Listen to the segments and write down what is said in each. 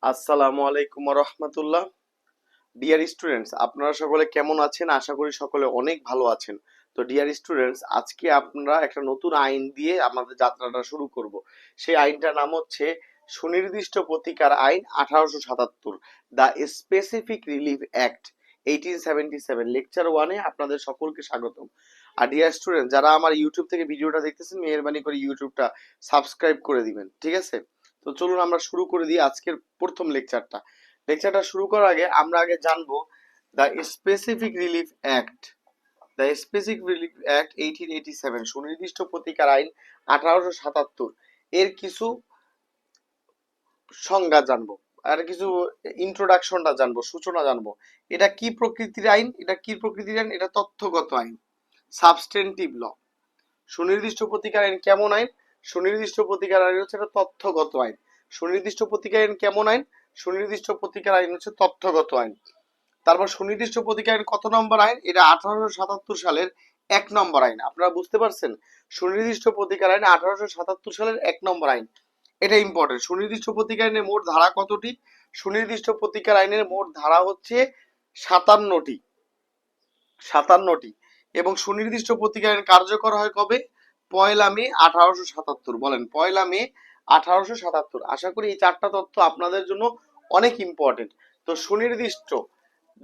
আসসালামু আলাইকুম ওয়া রাহমাতুল্লাহ। ডিয়ার স্টুডেন্টস, আপনারা সকলে কেমন আছেন? আশা করি সকলে অনেক ভালো আছেন। তো ডিয়ার স্টুডেন্টস, আজকে আমরা একটা নতুন আইন দিয়ে আমাদের যাত্রাটা শুরু করব। সেই আইনটার নাম হচ্ছে সুনির্দিষ্ট প্রতিকার আইন 1877, the specific relief act 1877, lecture 1-এ আপনাদের সকলকে স্বাগতম। আর ডিয়ার স্টুডেন্ট, যারা আমার ইউটিউব থেকে ভিডিওটা দেখতেছেন, মেহেরবানি করে ইউটিউবটা সাবস্ক্রাইব করে দিবেন, ঠিক আছে? তো চলুন আমরা শুরু করে দিই আজকের প্রথম লেকচারটা। লেকচারটা শুরু করার আগে আমরা আগে জানবো the specific relief act. The specific relief act 1887, সুনির্দিষ্ট প্রতিকার আইন 1877, এর কিছু সংজ্ঞা জানবো, আর কিছু ইন্ট্রোডাকশনটা জানবো, সূচনা জানবো। এটা কি প্রকৃতির আইন? এটা তথ্যগত আইন, সাবস্টেন্টিভ ল। সুনির্দিষ্ট প্রতিকার আইন কেমন আইন? সুনির্দিষ্ট প্রতিকার আইন হচ্ছে এটা তথ্যগত আইন। সুনির্দিষ্ট প্রতিকার আইন কেমন আইন? সুনির্দিষ্ট প্রতিকার আইন হচ্ছে তথ্যগত আইন। তারপর সুনির্দিষ্ট প্রতিকার আইন কত নম্বর আইন? এটা 1877 সালের 1 নম্বর আইন। আপনারা বুঝতে পারছেন? সুনির্দিষ্ট প্রতিকার আইন 1877 সালের 1 নম্বর আইন। এটা ইম্পর্টেন্ট। সুনির্দিষ্ট প্রতিকার আইনের মোট ধারা কতটি? সুনির্দিষ্ট প্রতিকার আইনের মোট ধারা হচ্ছে 57টি। 57টি। এবং সুনির্দিষ্ট প্রতিকার আইন কার্যকর হয় কবে? 1 মে 1877। বলেন, 1 মে 1877। আশা করি এই চারটা তথ্য আপনাদের জন্য অনেক ইম্পর্টেন্ট। তো সুনির্দিষ্ট,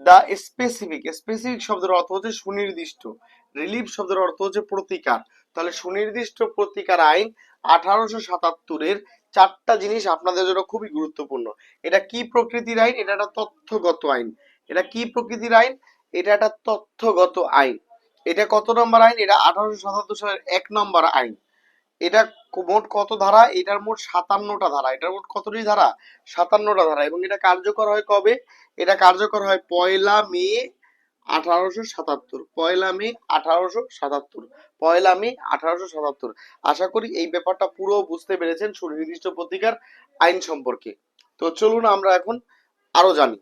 দা স্পেসিফিক, স্পেসিফিক শব্দের অর্থ হচ্ছে সুনির্দিষ্ট, রিলিফ শব্দের অর্থ হচ্ছে প্রতিকার। তাহলে সুনির্দিষ্ট প্রতিকার আইন 1877-এর চারটা জিনিস আপনাদের জন্য খুবই গুরুত্বপূর্ণ। এটা কি প্রকৃতির আইন? এটা একটা তথ্যগত আইন। এটা কি প্রকৃতির আইন? এটা একটা তথ্যগত আইন। এটা কত নম্বর আইন? এটা 1877 সালের 1 নম্বর আইন। এটা মোট কত ধারা? এটার মোট 57টা ধারা। এটার মোট কতটি ধারা? 57টা ধারা। এবং এটা কার্যকর হয় কবে? এটা কার্যকর হয় 1 মে 1877। 1 মে 1877। 1 মে 1877। আশা করি এই ব্যাপারটা পুরো বুঝতে পেরেছেন সুনির্দিষ্ট প্রতিকার আইন সম্পর্কে। তো চলুন আমরা এখন আরো জানি।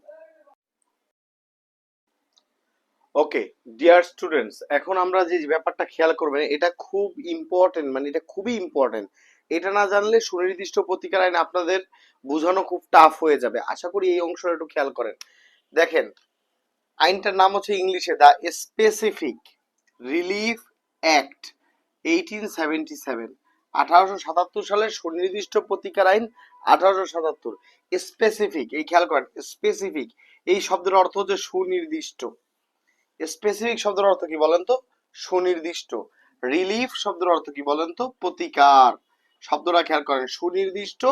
ওকে ডিয়ার স্টুডেন্টস, এখন আমরা যে ব্যাপারটা খেয়াল করবেন, এটা খুব ইম্পর্টেন্ট, মানে এটা খুবই ইম্পর্টেন্ট। এটা না জানলে সুনির্দিষ্ট প্রতিকার আইন আপনাদের বোঝানো খুব টাফ হয়ে যাবে। আশা করি এই অংশটা একটু খেয়াল করেন। দেখেন, আইনটার নাম হচ্ছে ইংলিশে দ্য স্পেসিফিক রিলিফ অ্যাক্ট 1877। 1877 সালের সুনির্দিষ্ট প্রতিকার আইন 1877। স্পেসিফিক, এই খেয়াল করেন, স্পেসিফিক এই শব্দের অর্থ হচ্ছে সুনির্দিষ্ট। স্পেসিফিক শব্দের অর্থ কি বলেন তো? সুনির্দিষ্ট। রিলিফ শব্দের অর্থ কি বলেন তো? প্রতিকার। শব্দটা খেয়াল করেন, সুনির্দিষ্ট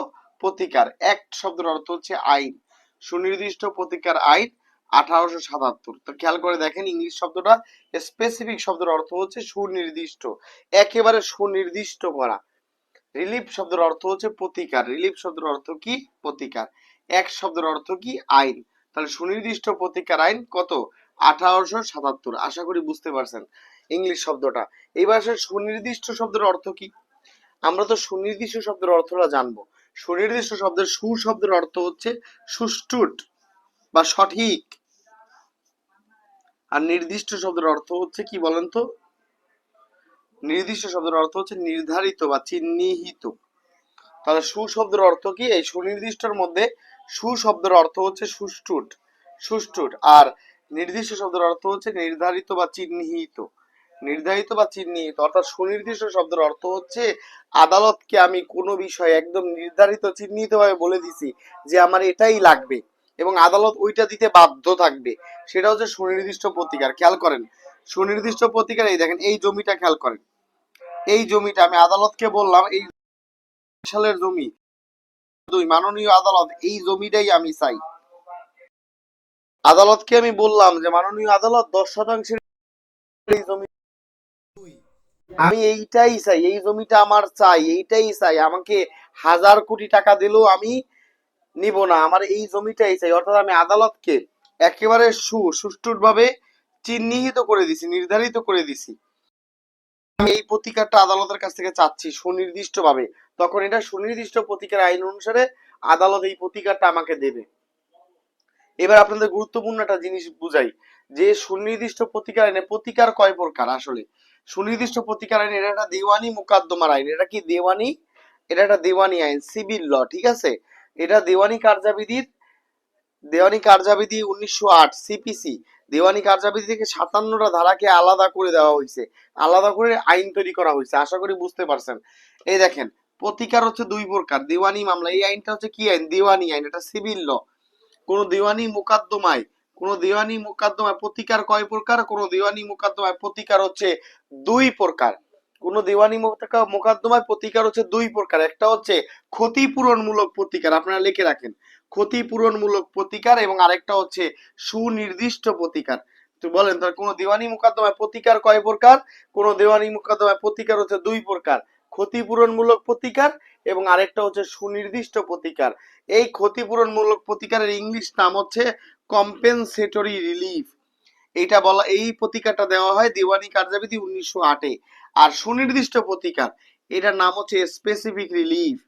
প্রতিকার। অ্যাক্ট শব্দের অর্থ হচ্ছে আইন। সুনির্দিষ্ট প্রতিকার আইন 1877। তো খেয়াল করে দেখেন, ইংলিশ শব্দটা স্পেসিফিক শব্দের অর্থ হচ্ছে সুনির্দিষ্ট, একেবারে সুনির্দিষ্ট করা। রিলিফ শব্দের অর্থ হচ্ছে প্রতিকার। রিলিফ শব্দের অর্থ কি? প্রতিকার। অ্যাক্ট শব্দের অর্থ কি? আইন। তাহলে সুনির্দিষ্ট প্রতিকার আইন কত? 1877। আশা করি বুঝতে পারছেন ইংলিশ শব্দটা। এইবার আসলে সুনির্দিষ্ট শব্দের অর্থ কি? আমরা তো সুনির্দিষ্ট শব্দের অর্থটা জানবো। সুনির্দিষ্ট শব্দের সু শব্দের অর্থ হচ্ছে সুষ্ঠুট বা সঠিক। আর নির্দিষ্ট শব্দের অর্থ হচ্ছে কি বলেন তো? নির্দিষ্ট শব্দের অর্থ হচ্ছে নির্ধারিত বা চিহ্নিত। তাহলে সু শব্দের অর্থ কি? এই সুনির্দিষ্টর মধ্যে সু শব্দের অর্থ হচ্ছে সুষ্ঠুট, সুষ্ঠুট। আর নির্দিষ্ট শব্দের অর্থ হচ্ছে নির্ধারিত বা চিহ্নিত, নির্ধারিত বা চিহ্নিত। অর্থাৎ সুনির্দিষ্ট শব্দের অর্থ হচ্ছে আদালতকে আমি কোনো বিষয় একদম নির্ধারিত চিহ্নিত ভাবে বলে দিছি যে আমার এটাই লাগবে এবং আদালত ওইটা দিতে বাধ্য থাকবে, সেটা হচ্ছে সুনির্দিষ্ট প্রতিকার। খেয়াল করেন, সুনির্দিষ্ট প্রতিকার, এই দেখেন এই জমিটা খেয়াল করেন, এই জমিটা আমি আদালতকে বললাম এই সালের জমি, মাননীয় আদালত এই জমিটাই আমি চাই। আদালতকে আমি বললাম যে মাননীয় আদালত 10% এই জমি, আমি এইটাই চাই, এই জমিটা আমার চাই, এইটাই চাই, আমাকে 1000 কোটি টাকা দিলেও আমি নিব না, আমার এই জমিটাই চাই। অর্থাৎ আমি আদালতকে একেবারে সুষ্ঠুর ভাবে চিহ্নিত করে দিছি, নির্ধারিত করে দিছি, আমি এই প্রতিকারটা আদালতের কাছ থেকে চাচ্ছি সুনির্দিষ্ট ভাবে। তখন এটা সুনির্দিষ্ট প্রতিকার আইন অনুসারে আদালত এই প্রতিকারটা আমাকে দেবে। এবার আপনাদের গুরুত্বপূর্ণ একটা জিনিস বুঝাই যে সুনির্দিষ্ট প্রতিকার আইনে প্রতিকার কয় প্রকার। আসলে সুনির্দিষ্ট প্রতিকার আইন এটা একটা দেওয়ানি মোকদ্দমার আইন। এটা কি? দেওয়ানি। এটা একটা দেওয়ানি আইন, সিভিল ল, ঠিক আছে? এটা দেওয়ানি কার্যাবিধি 1908 সিপিসি দেওয়ানি কার্যাবিধি থেকে 57টা ধারাকে আলাদা করে দেওয়া হয়েছে, আলাদা করে আইন তৈরি করা হয়েছে। আশা করি বুঝতে পারছেন। এই দেখেন, প্রতিকার হচ্ছে দুই প্রকার, দেওয়ানি মামলা, এই আইনটা হচ্ছে কি আইন? দেওয়ানি আইন, এটা সিভিল ল। কোন দেওয়ানি মোকদ্দমায় প্রতিকার কয় প্রকার? কোন দেওয়ানি মোকদ্দমায় প্রতিকার হচ্ছে দুই প্রকার। কোন দেওয়ানি মোকদ্দমায় প্রতিকার হচ্ছে দুই প্রকার। একটা হচ্ছে ক্ষতিপূরণমূলক প্রতিকার, আপনারা লিখে রাখেন, ক্ষতিপূরণমূলক প্রতিকার, এবং আরেকটা হচ্ছে সুনির্দিষ্ট প্রতিকার। তো বলেন, তার কোন দেওয়ানি মোকদ্দমায় প্রতিকার কয় প্রকার? কোন দেওয়ানি মোকদ্দমায় প্রতিকার হচ্ছে দুই প্রকার, ক্ষতিপূরণমূলক প্রতিকার এবং আরেকটা হচ্ছে সুনির্দিষ্ট প্রতিকার। এই ক্ষতিপূরণমূলক প্রতিকারের ইংলিশ নাম হচ্ছে কম্পেনসেটরি রিলিফ। এই প্রতিকারটা দেওয়া হয় দেওয়ানি কার্যাবিধি 1908-এ। আর সুনির্দিষ্ট প্রতিকার, এটার নাম হচ্ছে স্পেসিফিক রিলিফ।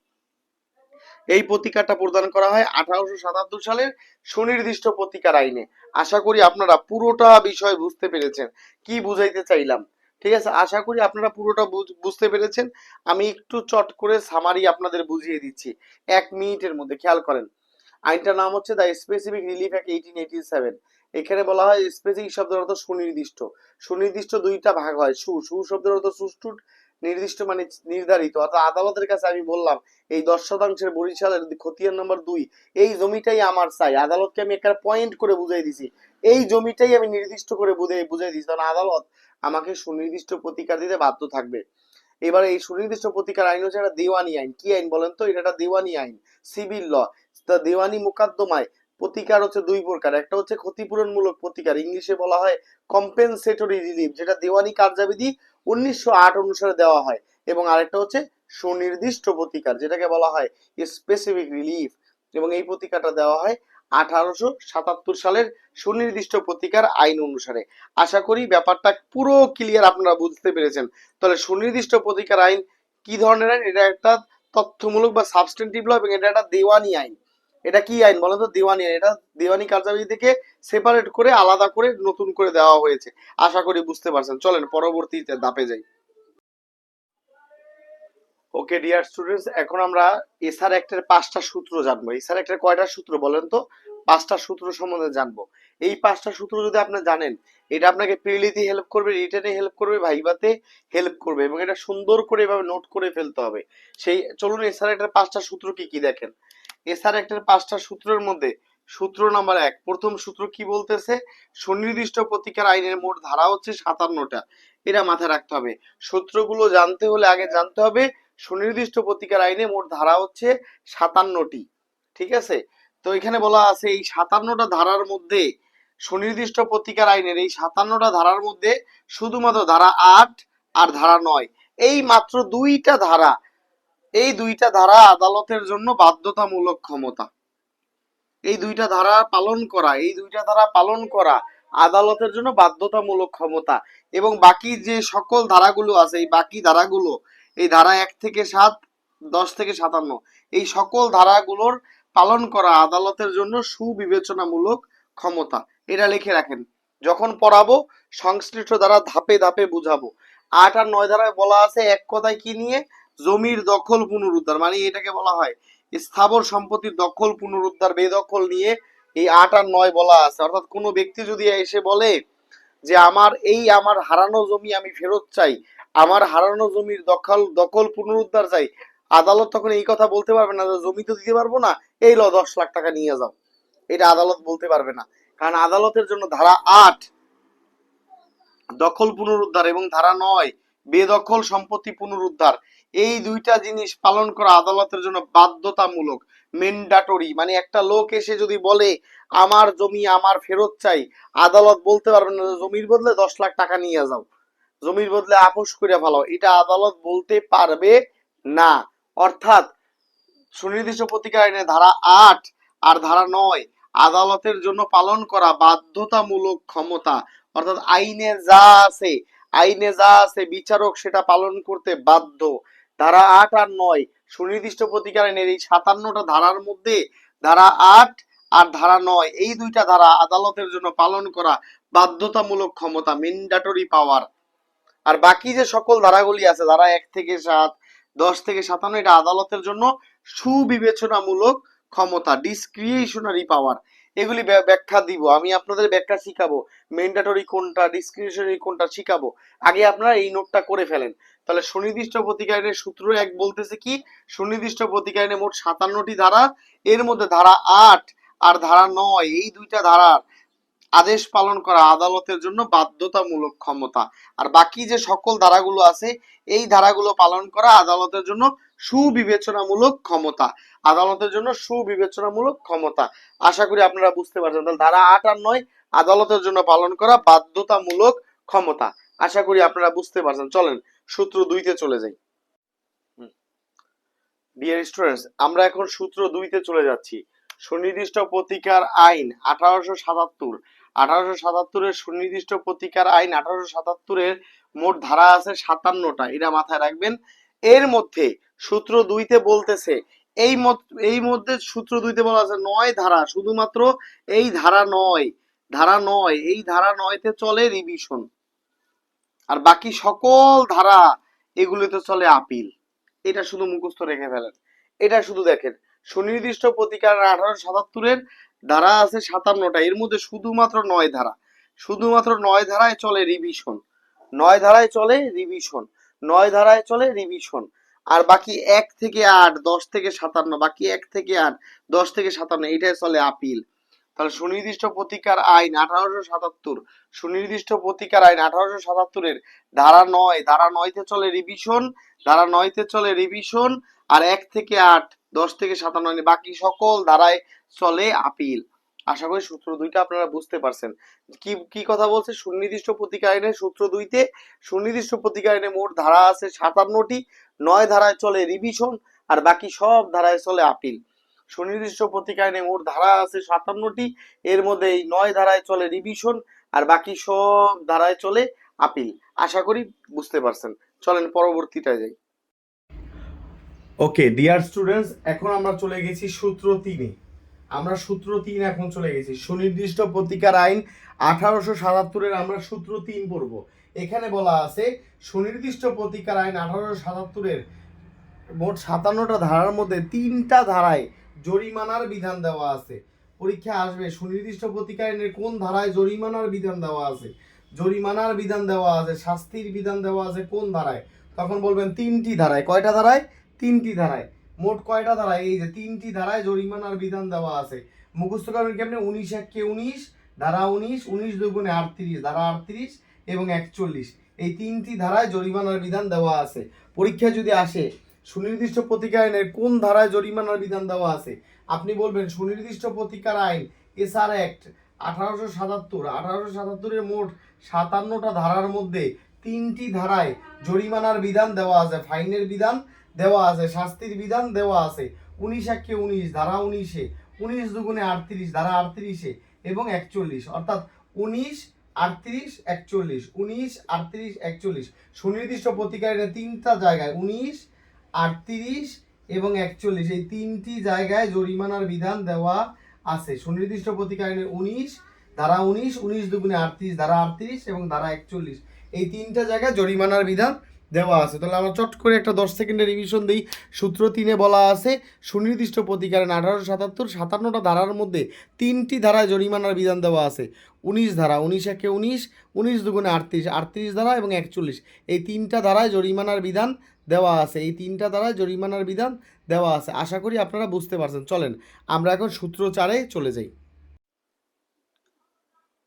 এই প্রতিকারটা প্রদান করা হয় 1877 সালের সুনির্দিষ্ট প্রতিকার আইনে। আশা করি আপনারা পুরোটা বিষয় বুঝতে পেরেছেন, কি বুঝাইতে চাইলাম। ঠিক আছে, আশা করি আপনারা পুরোটা বুঝতে পেরেছেন। আমি একটু চট করে সামারি আপনাদের বুঝিয়ে দিচ্ছি 1 মিনিটের মধ্যে। খেয়াল করেন, আইনটার নাম হচ্ছে দ্য স্পেসিফিক রিলিফ অ্যাক্ট 1887। এখানে বলা হয় স্পেসিফিক শব্দের অর্থ সুনির্দিষ্ট। সুনির্দিষ্ট দুইটা ভাগ হয়, সু শব্দের অর্থ সুষ্ঠু, নির্দিষ্ট মানে নির্ধারিত। অর্থাৎ আদালতের কাছে আমি বললাম এই 10% বরিশালের খতিয়ান নম্বর 2 এই জমিটাই আমার চাই, আদালতকে আমি একটা পয়েন্ট করে বুঝাই দিছি, এই জমিটাই আমি নির্দিষ্ট করে বুঝাই দিছি, কারণ আদালত আমাকে সুনির্দিষ্ট প্রতিকার দিতে বাধ্য থাকবে। এবারে এই সুনির্দিষ্ট প্রতিকার আইন হচ্ছে একটা দেওয়ানি আইন। কি আইন বলেন তো? এটা একটা দেওয়ানি আইন, সিভিল ল। দেওয়ানি মোকদ্দমায় প্রতিকার হচ্ছে দুই প্রকার, একটা হচ্ছে ক্ষতিপূরণমূলক প্রতিকার, ইংলিশে বলা হয় কম্পেনসেটরি রিলিফ, যেটা দেওয়ানি কার্যাবিধি 1908 অনুসারে দেওয়া হয়, এবং আরেকটা হচ্ছে সুনির্দিষ্ট প্রতিকার, যেটাকে বলা হয় স্পেসিফিক রিলিফ, এবং এই প্রতিকারটা দেওয়া হয় 1877 সালের সুনির্দিষ্ট প্রতিকার আইন অনুসারে। আশা করি ব্যাপারটা পুরো ক্লিয়ার, আপনারা বুঝতে পেরেছেন। তাহলে সুনির্দিষ্ট প্রতিকার আইন কি ধরনের আইন? এটা একটা তথ্যমূলক বা সাবস্টেন্টিভ ল, এবং এটা একটা দেওয়ানি আইন। এটা কি আইন বলেন তো? দেওয়ানি আইন। এটা দেওয়ানি কার্যাবিধি থেকে সেপারেট করে আলাদা করে নতুন করে দেওয়া হয়েছে। আশা করি বুঝতে পারছেন। চলেন পরবর্তীতে ধাপে যাই। ওকে ডিয়ার স্টুডেন্টস, এখন আমরা এসআর অ্যাক্টের 5টা সূত্র জানবো। এসআর অ্যাক্টের কয়টা সূত্র বলেন তো? 5টা সূত্র সম্বন্ধে জানবো। এই 5টা সূত্র যদি আপনি জানেন, এটা আপনাকে প্রিলিতে হেল্প করবে, রিটেনে হেল্প করবে, ভাইভাতে হেল্প করবে, এবং এটা সুন্দর করে এভাবে নোট করে ফেলতে হবে। সেই চলুন এসআর অ্যাক্টের 5টা সূত্র কি কি দেখেন। এসআর অ্যাক্টের 5টা সূত্রের মধ্যে সূত্র নাম্বার 1, প্রথম সূত্র কি বলতেছে? সুনির্দিষ্ট প্রতিকার আইনের মোট ধারা হচ্ছে 57টা। এটা মাথায় রাখতে হবে। সূত্রগুলো জানতে হলে আগে জানতে হবে সুনির্দিষ্ট প্রতিকার আইনে মোট ধারা হচ্ছে 57টি। ঠিক আছে, তো এখানে বলা আছে এই 57টা ধারার মধ্যে, সুনির্দিষ্ট প্রতিকার আইনের এই 57টা ধারার মধ্যে শুধুমাত্র ধারা 8 আর ধারা 9, এই মাত্র দুইটা ধারা, এই দুইটা ধারা আদালতের জন্য বাধ্যতামূলক ক্ষমতা। এই দুইটা ধারা পালন করা, এই দুইটা ধারা পালন করা আদালতের জন্য বাধ্যতামূলক ক্ষমতা। এবং বাকি যে সকল ধারাগুলো আছে, এই বাকি ধারাগুলো, এই ধারা 1 থেকে 7, 10 থেকে 57, এই সকল ধারাগুলোর পালন করা আদালতের জন্য সুবিবেচনামূলক ক্ষমতা। এটা লিখে রাখেন, যখন পড়াবো সংশ্লিষ্ট ধারা ধাপে ধাপে বুঝাবো। 8 আর 9 ধারায় বলা আছে এক কথায় কি নিয়ে? জমির দখল পুনরুদ্ধার, মানে এটাকে বলা হয় স্থাবর সম্পত্তির দখল পুনরুদ্ধার, বেদখল নিয়ে এই 8 আর 9 বলা আছে। অর্থাৎ কোনো ব্যক্তি যদি এসে বলে যে আমার হারানো জমি আমি ফেরত চাই, আমার হারানো জমির দখল পুনরুদ্ধার চাই, আদালত তখন এই কথা বলতে পারবে না যে জমি তো দিতে পারবো না, এই লো 10 লাখ টাকা নিয়ে যাও। এটা আদালত বলতে পারবে না, কারণ আদালতের জন্য ধারা 8 দখল পুনরুদ্ধার এবং ধারা 9 বেদখল সম্পত্তি পুনরুদ্ধার, এই দুইটা জিনিস পালন করা আদালতের জন্য বাধ্যতামূলক, ম্যান্ডেটরি। মানে একটা লোক এসে যদি বলে আমার জমি আমার ফেরত চাই, আদালত বলতে পারবে না জমির বদলে 10 লাখ টাকা নিয়ে যাও, জমির বদলে আপোষ করে ফেলাও, এটা আদালত বলতে পারবে না। অর্থাৎ সুনির্দিষ্ট প্রতিকার আইনে ধারা 8 আর ধারা 9 আদালতের জন্য পালন করা বাধ্যতামূলক ক্ষমতা। অর্থাৎ আইনে যা আছে বিচারক সেটা পালন করতে বাধ্য। ধারা 8 আর 9 সুনির্দিষ্ট প্রতিকার আইনের এই 57টা ধারার মধ্যে ধারা 8 আর ধারা 9 এই দুইটা ধারা আদালতের জন্য পালন করা বাধ্যতামূলক ক্ষমতা, ম্যান্ডেটরি পাওয়ার। আর বাকি যে সকল ধারাগুলি আছে, ধারা 1 থেকে 7, 10 থেকে 57, এটা আদালতের জন্য সুবিবেচনামূলক ক্ষমতা, ডিসক্রিশনারি পাওয়ার, এগুলি ব্যাখ্যা দিব, আমি আপনাদের ব্যাখ্যা শিখাবো, ম্যান্ডেটরি কোনটা, ডিসক্রিশনারি কোনটা শিখাবো। আগে আপনারা এই নোটটা করে ফেলেন। তাহলে সুনির্দিষ্ট প্রতিকার আইনের সূত্র 1 বলতেছে কি, সুনির্দিষ্ট প্রতিকার আইনে মোট 57টি ধারা, এর মধ্যে ধারা 8 আর ধারা 9, এই দুইটা ধারার আদেশ পালন করা আদালতের জন্য বাধ্যতামূলক ক্ষমতা, আর বাকি যে সকল ধারাগুলো আছে এই ধারাগুলো পালন করা আদালতের জন্য সুবিবেচনামূলক ক্ষমতা, আদালতের জন্য সুবিবেচনামূলক ক্ষমতা। আশা করি আপনারা বুঝতে পারছেন। তাহলে ধারা 8 আর 9 আদালতের জন্য পালন করা বাধ্যতামূলক ক্ষমতা। আশা করি আপনারা বুঝতে পারছেন। চলেন সূত্র 2 তে চলে যাই। ডিয়ার স্টুডেন্টস, আমরা এখন সূত্র 2 তে চলে যাচ্ছি। সুনির্দিষ্ট প্রতিকার আইন 1877, 1877 এর সুনির্দিষ্ট প্রতিকার আইন 1877 এর মোট ধারা আছে 57টা, এটা মাথায় রাখবেন। এর মধ্যে সূত্র 2 তে বলতেছে এই মধ্যে সূত্র 2 তে বলা আছে 9 ধারা, শুধুমাত্র এই ধারা 9, ধারা 9, এই ধারা 9 তে চলে রিভিশন, আর বাকি সকল ধারা এগুলোতে চলে আপিল। এটা শুধু মুখস্থ রেখে ফেলেন। এটা শুধু দেখেন, সুনির্দিষ্ট প্রতিকার 1877 এর ধারা আছে 57টা, এর মধ্যে শুধুমাত্র 9 ধারা, শুধুমাত্র 9 ধারায় চলে রিভিশন, 9 ধারায় চলে রিভিশন, 9 ধারায় চলে রিভিশন। আর বাকি 1 থেকে 8, 10 থেকে 57, বাকি 1 থেকে 8, 10 থেকে 57, এটাই চলে আপিল। তাহলে সুনির্দিষ্ট প্রতিকার আইন 1877, সুনির্দিষ্ট প্রতিকার আইন 1877 এর ধারা 9, ধারা 9 তে চলে রিভিশন, ধারা 9 তে চলে রিভিশন, আর 1 থেকে 8, 10 থেকে 57, বাকি সকল ধারায় চলে আপিল। আশা করি সূত্র 2টা আপনারা বুঝতে পারছেন। কি কি কথা বলছে সুনির্দিষ্ট প্রতিকার আইনের সূত্র 2 তে, সুনির্দিষ্ট প্রতিকার আইনে মোট ধারা আছে 57টি, 9 ধারায় চলে রিভিশন, আর বাকি সব ধারায় চলে আপিল। সুনির্দিষ্ট প্রতিকার আইনে মোট ধারা আছে 57টি, এর মধ্যে এই 9 ধারায় চলে রিভিশন, আর বাকি সব ধারায় চলে আপিল। আশা করি বুঝতে পারছেন। চলেন পরবর্তীটায় যাই। ওকে ডিয়ার স্টুডেন্টস, এখন আমরা চলে গেছি সূত্র 3-এ। আমরা সূত্র 3 এখন চলে গেছি। সুনির্দিষ্ট প্রতিকার আইন 1877 এর আমরা সূত্র 3 পড়ব। এখানে বলা আছে সুনির্দিষ্ট প্রতিকার আইন 1877 এর মোট 57টা ধারার মধ্যে 3টা ধারায় জরিমানার বিধান দেওয়া আছে। পরীক্ষা আসবে সুনির্দিষ্ট প্রতিকার আইনের কোন ধারায় জরিমানার বিধান দেওয়া আছে, জরিমানার বিধান দেওয়া আছে, শাস্তির বিধান দেওয়া আছে কোন ধারায়, তখন বলবেন 3টি ধারায়। কয়টা ধারায়? 3টি ধারায়। মোট কয়টা ধারায়? এই যে 3টি ধারায় জরিমানার বিধান দেওয়া আছে। মুখস্থ করবেন কেমনে? 19 1 19, ধারা 19, 19 2 38, ধারা 38 এবং 41, এই 3টি ধারায় জরিমানার বিধান দেওয়া আছে। পরীক্ষা যদি আসে সুনির্দিষ্ট প্রতিকার আইনের কোন ধারায় জরিমানার বিধান দেওয়া আছে, আপনি বলবেন সুনির্দিষ্ট প্রতিকার আইন এসআর অ্যাক্ট 1877, 1877 এর মোট 57টা ধারার মধ্যে 3টি ধারায় জরিমানার বিধান দেওয়া আছে, ফাইনের বিধান দেওয়া আছে, শাস্তির বিধান দেওয়া আছে। 19 1 19, ধারা 19-এ, 19 2 38, ধারা 38-এ এবং 41, অর্থাৎ 19 38 41, 19 38 41। সুনির্দিষ্ট প্রতিকার আইনের 3টা জায়গায় 19 38 এবং 41, এই 3টি জায়গায় জরিমানার বিধান দেওয়া আছে। সুনির্দিষ্ট প্রতিকার আইনের 19, ধারা 19, 19 2 38, ধারা 38 এবং ধারা 41, এই 3টা জায়গায় জরিমানার বিধান দেওয়া আছে। তাহলে আমরা চট করে একটা 10 সেকেন্ডের রিভিশন দিই। সূত্র 3-এ বলা আছে সুনির্দিষ্ট প্রতিকার আইন 1877, 57টা ধারার মধ্যে 3টি ধারায় জরিমানার বিধান দেওয়া আছে। 19 ধারা, 19 1 19, 19 2 38, 38 ধারা এবং 41, এই 3টা ধারায় জরিমানার বিধান দেওয়া আছে, এই 3টা ধারায় জরিমানার বিধান দেওয়া আছে। আশা করি আপনারা বুঝতে পারছেন। চলেন আমরা এখন সূত্র 4-এ চলে যাই।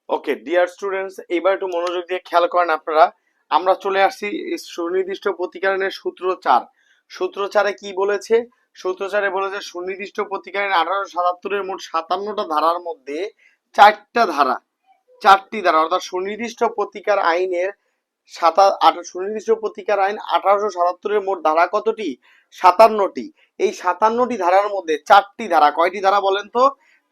ওকে ডিয়ার স্টুডেন্টস, এবার একটু মনোযোগ দিয়ে খেয়াল করেন আপনারা। আমরা চলে আসছি সুনির্দিষ্ট প্রতিকার আইনের সূত্র 4। সূত্র 4-এ কি বলেছে? সূত্র 4-এ বলেছে সুনির্দিষ্ট প্রতিকার আইন 1877 এর মোট 57টা ধারার মধ্যে 4টা ধারা, 4টি ধারা, অর্থাৎ সুনির্দিষ্ট প্রতিকার আইনের সুনির্দিষ্ট প্রতিকার আইন 1877 এর মোট ধারা কতটি? 57টি। এই 57টি ধারার মধ্যে 4টি ধারা, কয়টি ধারা বলেন তো?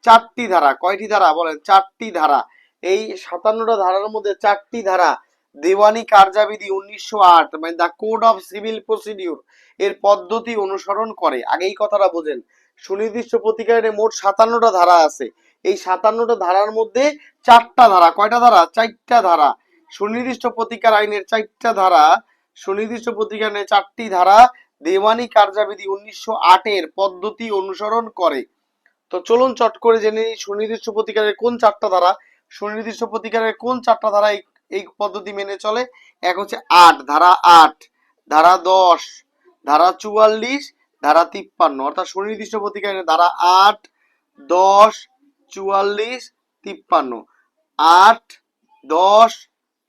4টি ধারা। কয়টি ধারা বলেন? 4টি ধারা। এই 57টা ধারার মধ্যে 4টি ধারা দেওয়ানি কার্যাবিধি 1908, মানে the code of civil procedure এর পদ্ধতি অনুসরণ করে। আগে এই কথাটা বোঝেন। সুনির্দিষ্ট প্রতিকার আইনে মোট 57টা ধারা আছে। এই 57টা ধারার মধ্যে 4টা ধারা, কয়টা ধারা? 4টা ধারা। সুনির্দিষ্ট প্রতিকার আইনের 4টা ধারা, সুনির্দিষ্ট প্রতিকার আইনের 4টি ধারা দেওয়ানি কার্যাবিধি 1908 এর পদ্ধতি অনুসরণ করে। তো চলুন চট করে জেনে নিই সুনির্দিষ্ট প্রতিকারের কোন চারটা ধারা, সুনির্দিষ্ট প্রতিকারের কোন চারটা ধারা এই পদ্ধতি মেনে চলে। এক হচ্ছে 8, ধারা 8, ধারা 10, ধারা 44, ধারা 53। অর্থাৎ সুনির্দিষ্ট প্রতিকারের ধারা 8, 10, 44, 53। 8, 10,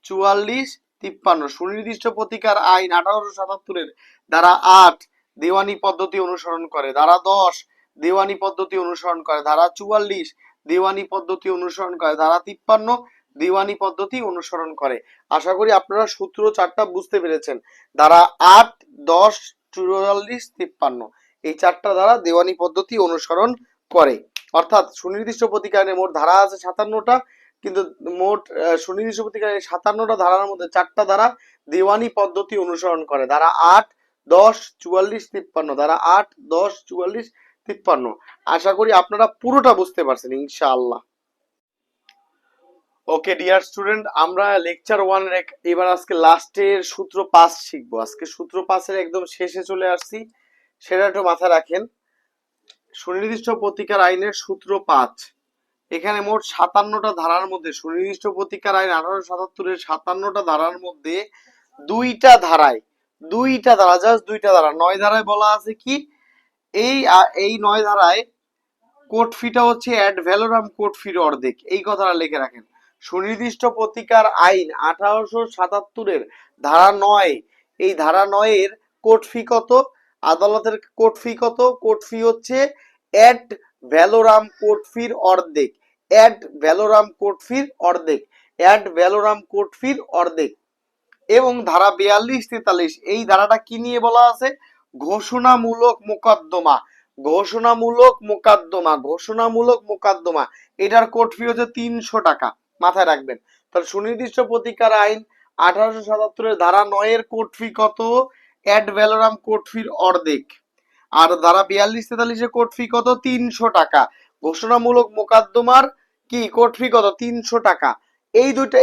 44, 53। সুনির্দিষ্ট প্রতিকার আইন 1877 ধারা 8 দেওয়ানি পদ্ধতি অনুসরণ করে, ধারা 10 দেওয়ানি পদ্ধতি অনুসরণ করে, ধারা 44 দেওয়ানি পদ্ধতি অনুসরণ করে, ধারা 53 দেওয়ানি পদ্ধতি অনুসরণ করে। আশা করি আপনারা সূত্র চারটা বুঝতে পেরেছেন। ধারা 8, 10, 44, 53 এই চারটা ধারা দেওয়ানি পদ্ধতি অনুসরণ করে। অর্থাৎ সুনির্দিষ্ট প্রতিকারের মোট ধারা আছে 57টা, কিন্তু মোট সুনির্দিষ্ট প্রতিকারের 57টা ধারার মধ্যে চারটা ধারা দেওয়ানি পদ্ধতি অনুসরণ করে, ধারা 8, 10, 44, 53। ধারা 8, 10, 44, 53। আশা করি আপনারা পুরোটা বুঝতে পারছেন ইনশাআল্লাহ। ওকে ডিয়ার স্টুডেন্ট, আমরা লেকচার 1 এর এবার আজকে লাস্টের সূত্র 5 শিখবো। আজকে সূত্র 5 এর একদম শেষে চলে আসছি, সেটা একটু মাথায় রাখেন। সুনির্দিষ্ট প্রতিকার আইনের সূত্র 5, এখানে মোট 57টা ধারার মধ্যে সুনির্দিষ্ট প্রতিকার আইন 1877 এর 57টা ধারার মধ্যে দুইটা ধারা, জাস্ট দুইটা ধারা, 9 ধারায় বলা আছে কি, এই 9 ধারায় কোট ফিটা হচ্ছে অ্যাড ভ্যালোরাম কোট ফির অর্ধেক। এই কথাটা লিখে রাখেন। সুনির্দিষ্ট প্রতিকার আইন 1877 এর ধারা 9, এই ধারা 9 এর কোট ফি কত, আদালতের কোট ফি কত, কোট ফি হচ্ছে অ্যাড ভ্যালোরাম কোট ফির অর্ধেক, অ্যাড ভ্যালোরাম কোট ফির অর্ধেক, অ্যাড ভ্যালোরাম কোট ফির অর্ধেক। এবং ধারা 42, 43 এই ধারাটা কি নিয়ে বলা আছে, ঘোষণামূলক মোকদ্দমা, ঘোষণামূলক মোকদ্দমা, ঘোষণামূলক মোকদ্দমা। এটার কোর্ট ফি হচ্ছে 300 টাকা, মাথায় রাখবেন। তাহলে সুনির্দিষ্ট প্রতিকার আইন 1877 এর ধারা 9 এর কোর্ট ফি কত, অ্যাড ভ্যালোরাম কোর্ট ফির অর্ধেক। আর ধারা 42, 43 এর কোর্ট ফি কত, 300 টাকা। ঘোষণামূলক মোকদ্দমার কি কোর্ট ফি কত, 300 টাকা। এই দুইটা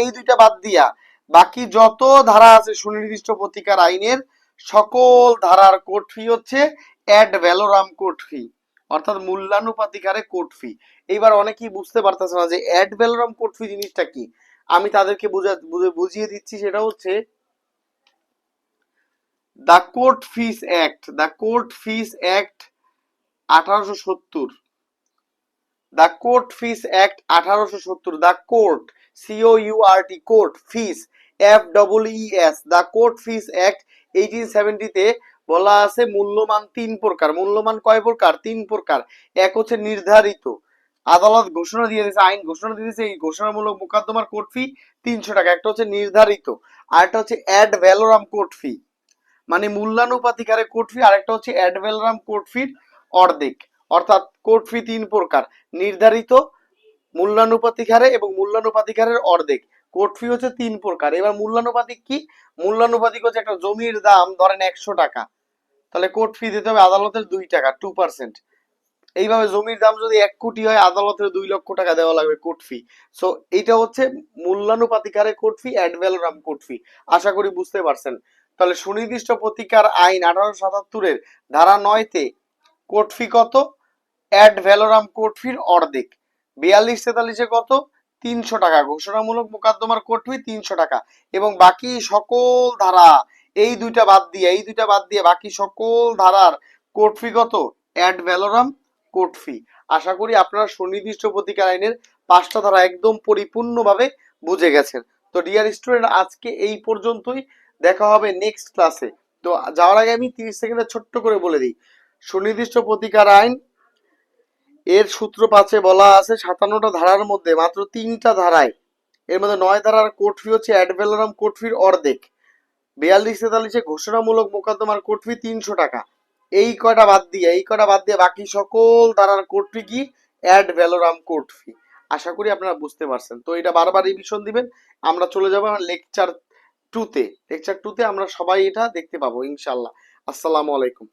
এই দুইটা বাদ দিয়া বাকি যত ধারা আছে সুনির্দিষ্ট প্রতিকার আইনের সকল ধারার কোর্ট ফি হচ্ছে অ্যাড ভ্যালোরাম কোর্ট ফি, অর্থাৎ মূল্যানুপাতিক হারে কোর্ট ফি। এইবার অনেকেই বুঝতে পারতেছে না যে অ্যাড ভ্যালোরাম কোর্ট ফি জিনিসটা কি, আমি তাদেরকে বুঝিয়ে দিচ্ছি। সেটা হচ্ছে the court fees act, the court fees act 1870, the court fees act 1870, the court COURT court fees FEES, the court fees act 1870 তে বলা আছে মূল্যমান 3 প্রকার। মূল্যমান কয় প্রকার, 3 প্রকার। এক হচ্ছে নির্ধারিত, আদালত ঘোষণা দিয়ে দিয়েছে, আইন ঘোষণা দিয়ে দিয়েছে এই ঘোষণামূলক মোকদ্দমার কোর্ট ফি 300 টাকা, একটা হচ্ছে নির্ধারিত, আর একটা হচ্ছে অ্যাড ভ্যালোরাম কোর্ট ফি মানে মূল্যানুপাতিক হারে কোর্ট ফি, আর একটা হচ্ছে অ্যাড ভ্যালোরাম কোর্ট ফির অর্ধেক। অর্থাৎ কোর্ট ফি 3 প্রকার, নির্ধারিত, মূল্যানুপাতিক হারে এবং মূল্যানুপাতিক হারের অর্ধেক। কোর্ট ফি হচ্ছে 3 প্রকার। এবার মূল্যানুপাতিক কি, মূল্যানুপাতিক হচ্ছে একটা জমির দাম ধরেন 100 টাকা, তাহলে কোর্ট ফি দিতে হবে আদালতের 2 টাকা, 2%। এইভাবে জমির দাম যদি 1 কোটি হয় আদালতের 2 লক্ষ টাকা দেওয়া লাগবে কোর্ট ফি। সো এইটা হচ্ছে মূল্যানুপাতিক হারে court fee, ad valorem court fee. আশা করি বুঝতে পারছেন। তাহলে সুনির্দিষ্ট প্রতিকার আইন 1877 এর ধারা 9 তে কোর্ট ফি কত, অ্যাড ভ্যালোরাম কোর্ট ফির অর্ধেক। 42, 43 কত, 300 টাকা। ঘোষণামূলক মোকদ্দমার কোর্ট ফি 300 টাকা। এবং বাকি সকল ধারা এই দুইটা বাদ দিয়ে বাকি সকল ধারার কোর্ট ফি কত, অ্যাড ভ্যালোরাম কোর্ট ফি। আশা করি আপনারা সুনির্দিষ্ট প্রতিকার আইনের 5টা ধারা একদম পরিপূর্ণভাবে বুঝে গেছেন। তো ডিয়ার স্টুডেন্ট, আজকে এই পর্যন্তই, দেখা হবে নেক্সট ক্লাসে। তো যাওয়ার আগে আমি 30 সেকেন্ডে ছোট্ট করে বলে দিই, সুনির্দিষ্ট প্রতিকার আইন এর সূত্র 5 বলা আছে 57টা ধারার মধ্যে মাত্র 3টা ধারায়, এর মধ্যে 9 ধারার কোর্ট ফি হচ্ছে অ্যাড ভ্যালোরাম কোর্ট ফির অর্ধেক। 42, 43 ঘোষণামূলক মোকদ্দমার কোর্ট ফি 300 টাকা। এই কয়টা বাদ দিয়ে বাকি সকল ধারার কোর্ট ফি কি, অ্যাড ভ্যালোরাম কোর্ট ফি। আশা করি আপনারা বুঝতে পারছেন। তো এটা বারবার রিভিশন দিবেন। আমরা চলে যাব লেকচার 2 তে। লেকচার 2 তে আমরা সবাই এটা দেখতে পাবো ইনশাআল্লাহ। আসসালামু আলাইকুম।